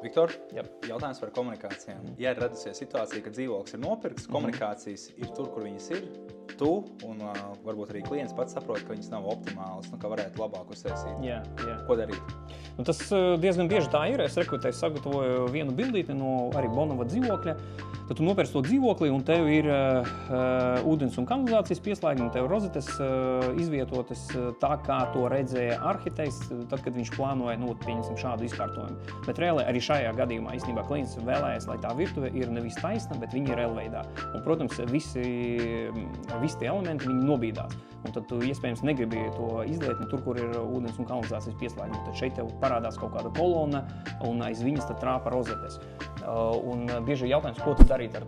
Viktor, Yep. jautājums par komunikācijām. Ja ir radusies situācija, ka dzīvoklis ir nopirkts, komunikācijas ir tur, kur viņas ir, tu un varbūt arī klients pats saprot, ka viņas nav optimālas, ka varētu labāk uztaisīt. Jā. Ko darīt? Nu, tas diezgan bieži tā ir. Es sagatavoju vienu bildīti no arī Bonava dzīvokļa. Tad tu nopērci to dzīvokli un tev ir ūdens un kanalizācijas pieslēgumi, tev rozetes izvietotas tā, kā to redzēja arhitekts, tad, kad viņš plānoja pieņemsim šādu izkārtojumu. Bet reāli arī šajā gadījumā īstenībā klients vēlējās, lai tā virtuve ir nevis taisna, bet viņa ir L-veidā. Un, protams, visi tie elementi viņi nobīdās. Un tad tu iespējams negribi to izliet tur, kur ir ūdens un kanalizācijas pieslēgumi. Tad šeit tev parādās kaut kāda kolona un aiz viņas tad trāpa rozetes. Un bieži ir jautājums, ko tu darīt ar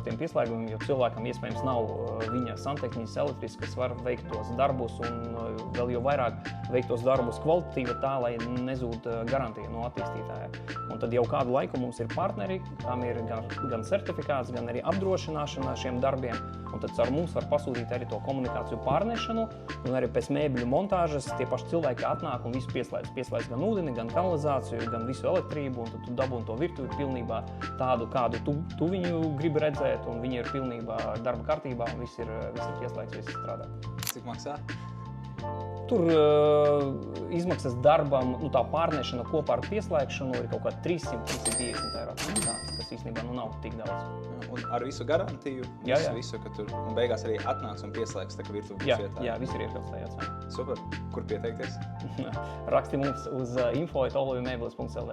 tiem pieslēgumiem, jo cilvēkam iespējams nav viņa santehnikas elektrisks, kas var veikt tos darbus un vēl jau vairāk veikt tos darbus kvalitatīvi tā, lai nezūd garantija no attīstītāja. Un tad jau kādu laiku mums ir partneri, kam ir gan certifikāts, gan arī apdrošināšana šiem darbiem. Un tad ar mums var pasūtīt arī to komunikāciju pārnešanu un arī pēc mēbeļu montāžas tie paši cilvēki atnāk un visu pieslēdz. Pieslēdz gan ūdeni, gan kanalizāciju, gan visu elektrību un tad tu dabūni to virtuvi pilnībā tādu, kādu tu viņu gribi redzēt un viņi ir pilnībā darba kārtībā un viss ir pieslēgts, viss strādā. Cik maksā? Tur izmaksas darbam, tā pārnešana kopā ar pieslēgšanu ir kaut kā 300–350 eiro. Tas īstenībā nav tik daudz. Un ar visu garantiju, visu, ka tur un beigās arī atnāks un pieslēgs, tā ka virtuve būs vietā. Jā, viss ir iekļauts tajā cenā. Super. Kur pieteikties? Raksti mums uz info@oluvimēbeles.lv.